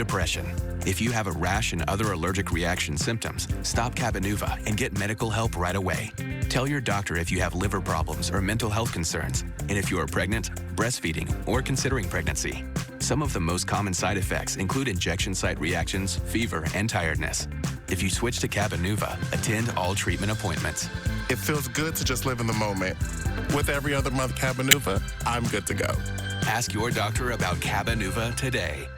Depression. If you have a rash and other allergic reaction symptoms, stop Cabenuva and get medical help right away. Tell your doctor if you have liver problems or mental health concerns, and if you are pregnant, breastfeeding, or considering pregnancy. Some of the most common side effects include injection site reactions, fever, and tiredness. If you switch to Cabenuva, attend all treatment appointments. It feels good to just live in the moment. With every other month Cabenuva, I'm good to go. Ask your doctor about Cabenuva today.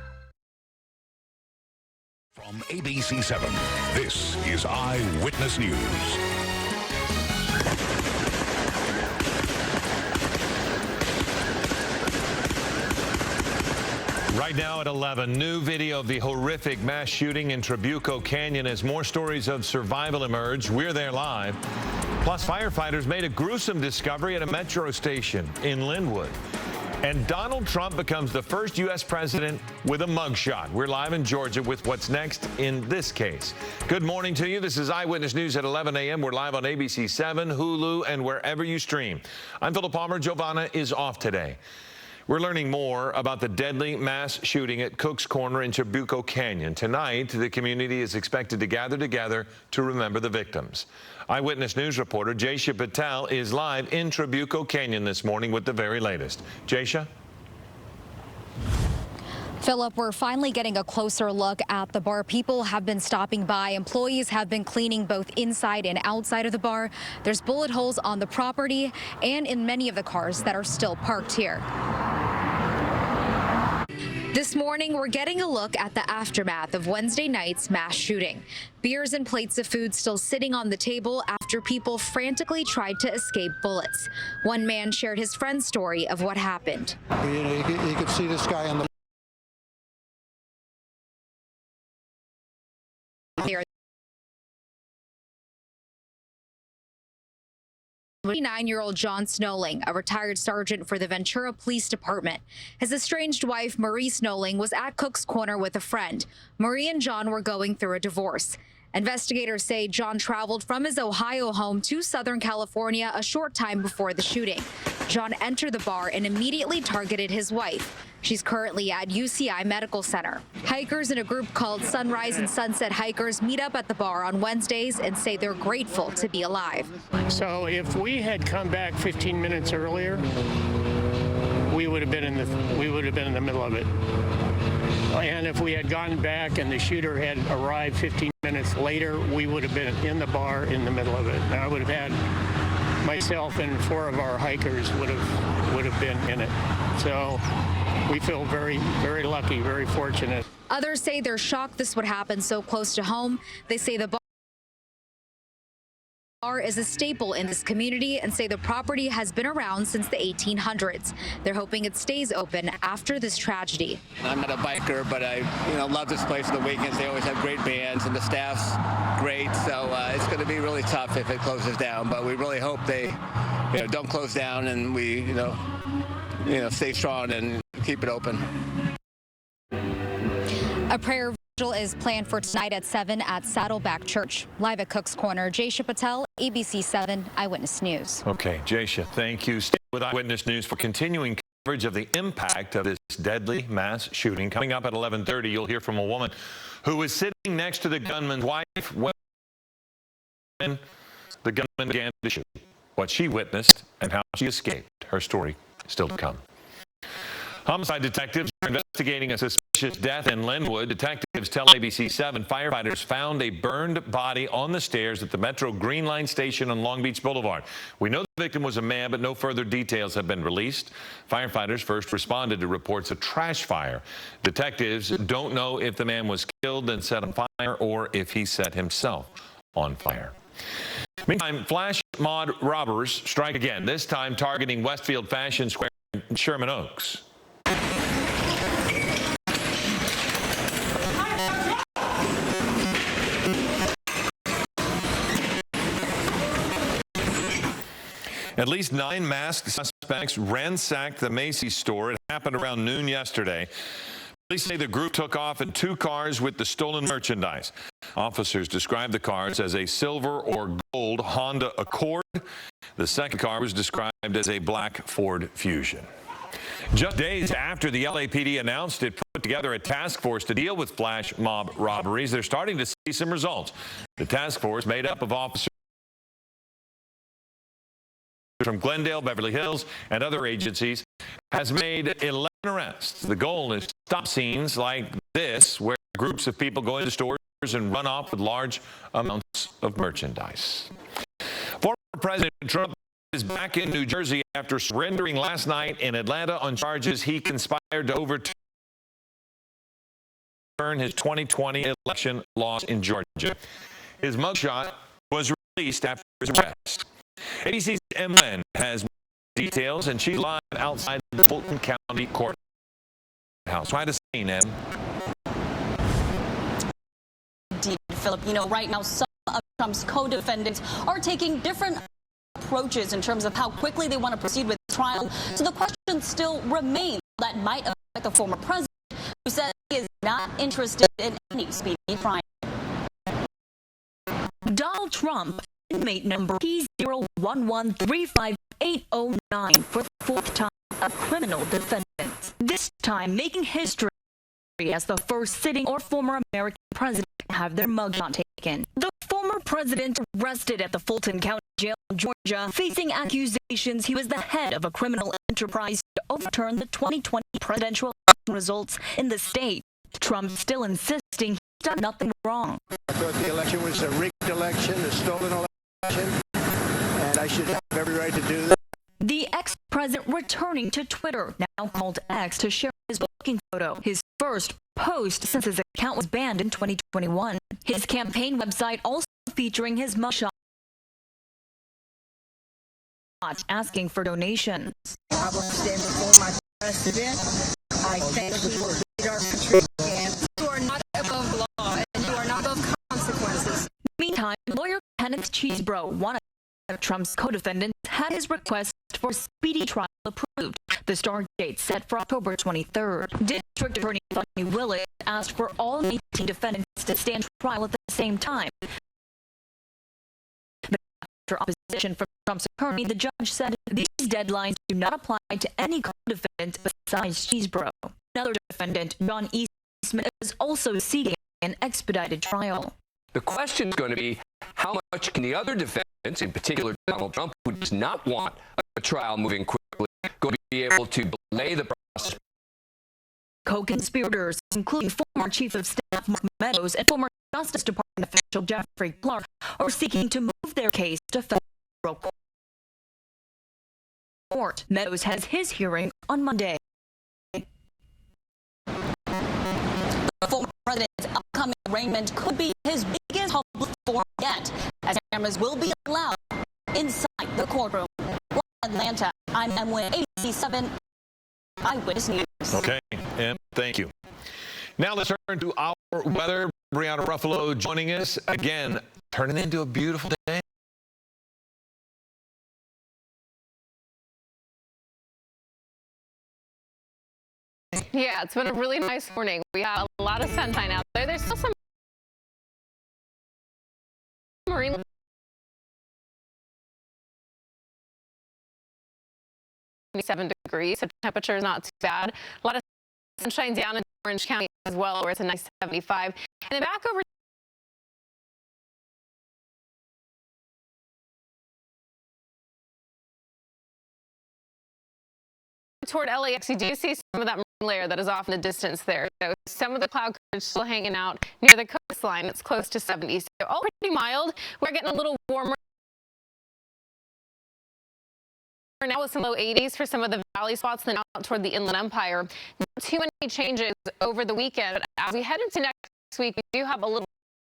From ABC 7, this is Eyewitness News. Right now at 11, new video of the horrific mass shooting in Trabuco Canyon as more stories of survival emerge. We're there live. Plus, firefighters made a gruesome discovery at a metro station in Linwood. And Donald Trump becomes the first U.S. president with a mugshot. We're live in Georgia with what's next in this case. Good morning to you. This is Eyewitness News at 11 a.m. We're live on ABC 7, Hulu, and wherever you stream. I'm Philip Palmer. Giovanna is off today. We're learning more about the deadly mass shooting at Cook's Corner in Trabuco Canyon. Tonight, the community is expected to gather together to remember the victims. Eyewitness News reporter Jaysha Patel is live in Trabuco Canyon this morning with the very latest. Jaysha? Philip, we're finally getting a closer look at the bar. People have been stopping by. Employees have been cleaning both inside and outside of the bar. There's bullet holes on the property and in many of the cars that are still parked here. This morning, we're getting a look at the aftermath of Wednesday night's mass shooting. Beers and plates of food still sitting on the table after people frantically tried to escape bullets. One man shared his friend's story of what happened. You could see this guy on the... There. 29-year-old John Snowling, a retired sergeant for the Ventura Police Department. His estranged wife, Marie Snowling, was at Cook's Corner with a friend. Marie and John were going through a divorce. Investigators say John traveled from his Ohio home to Southern California a short time before the shooting. John entered the bar and immediately targeted his wife. She's currently at UCI Medical Center. Hikers in a group called Sunrise and Sunset Hikers meet up at the bar on Wednesdays and say they're grateful to be alive. So if we had come back 15 minutes earlier, we would have been in the middle of it. And if we had gone back and the shooter had arrived 15 minutes later, we would have been in the bar in the middle of it. And I would have had myself and 4 of our hikers would have been in it. So we feel very, very lucky, very fortunate. Others say they're shocked this would happen so close to home. They say the bar is a staple in this community and say the property has been around since the 1800s. They're hoping it stays open after this tragedy. I'm not a biker, but I love this place on the weekends. They always have great bands and the staff's great. So it's going to be really tough if it closes down. But we really hope they don't close down and we stay strong and keep it open. A prayer vigil is planned for tonight at 7 at Saddleback Church. Live at Cook's Corner, Jaysha Patel, ABC 7 Eyewitness News. Okay, Jaysha, thank you. Stay with Eyewitness News for continuing coverage of the impact of this deadly mass shooting. Coming up at 11:30, you'll hear from a woman who was sitting next to the gunman's wife when the gunman began to shoot. What she witnessed and how she escaped. Her story still to come. Homicide detectives are investigating a suspicious death in Linwood. Detectives tell ABC 7 firefighters found a burned body on the stairs at the Metro Green Line station on Long Beach Boulevard. We know the victim was a man, but no further details have been released. Firefighters first responded to reports of trash fire. Detectives don't know if the man was killed and set on fire or if he set himself on fire. Meantime, flash mob robbers strike again, this time targeting Westfield Fashion Square in Sherman Oaks. At least 9 masked suspects ransacked the Macy's store. It happened around noon yesterday. Police say the group took off in 2 cars with the stolen merchandise. Officers described the cars as a silver or gold Honda Accord. The second car was described as a black Ford Fusion. Just days after the LAPD announced it put together a task force to deal with flash mob robberies, they're starting to see some results. The task force, made up of officers from Glendale, Beverly Hills, and other agencies, has made 11 arrests. The goal is to stop scenes like this, where groups of people go into stores and run off with large amounts of merchandise. Former President Trump is back in New Jersey after surrendering last night in Atlanta on charges he conspired to overturn his 2020 election loss in Georgia. His mugshot was released after his arrest. ABC's Em Lynn has details, and she's live outside the Fulton County Courthouse. Try to see, Em. Philip, right now some of Trump's co-defendants are taking different approaches in terms of how quickly they want to proceed with the trial. So the question still remains that might affect the former president, who says he is not interested in any speedy trial. Donald Trump, inmate number P011358809, for the fourth time a criminal defendant. This time making history as the first sitting or former American president to have their mugshot taken. The former president arrested at the Fulton County Jail in Georgia, facing accusations he was the head of a criminal enterprise to overturn the 2020 presidential results in the state. Trump still insisting he's done nothing wrong. I thought the election was a rigged election, a stolen election, and I should have every right to do that. The ex-president returning to Twitter, now called X, to share his booking photo, his first post since his account was banned in 2021. His campaign website also featuring his mugshot, asking for donations. I will stand before my president. I thank you for leading our country, and you are not above law, and you are not above consequences. Meantime, lawyer Kenneth Cheesebro, one of Trump's co-defendants, had his request for speedy trial approved. The start date set for October 23rd. District Attorney Bonnie Willett asked for all 18 defendants to stand trial at the same time. But after opposition from Trump's attorney, the judge said these deadlines do not apply to any co-defendant besides Cheesebro. Another defendant, John Eastman, is also seeking an expedited trial. The question is going to be, how much can the other defendants, in particular Donald Trump, who does not want a trial moving quickly, going to be able to delay the process? Co-conspirators, including former Chief of Staff Mark Meadows and former Justice Department official Jeffrey Clark, are seeking to move their case to federal court. Meadows has his hearing on Monday. The former president's upcoming arraignment could be his biggest public forum yet, as cameras will be allowed inside the courtroom. In Atlanta, I'm Em Lynn, ABC 7 Eyewitness News. Okay, Em, thank you. Now let's turn to our weather. Brianna Ruffalo joining us again, turning into a beautiful day. Yeah, it's been a really nice morning. We have a lot of sunshine out there. There's still some marine 27 degrees, so temperature is not too bad. A lot of sunshine down in Orange County as well, where it's a nice 75. And then back over toward LAX, you do see some of that marine layer that is off in the distance there. So some of the cloud coverage still hanging out near the coastline. It's close to 70. So all pretty mild. We're getting a little warmer now with some low 80s for some of the valley spots, then out toward the Inland Empire. Not too many changes over the weekend, but as we head into next week, we do have a little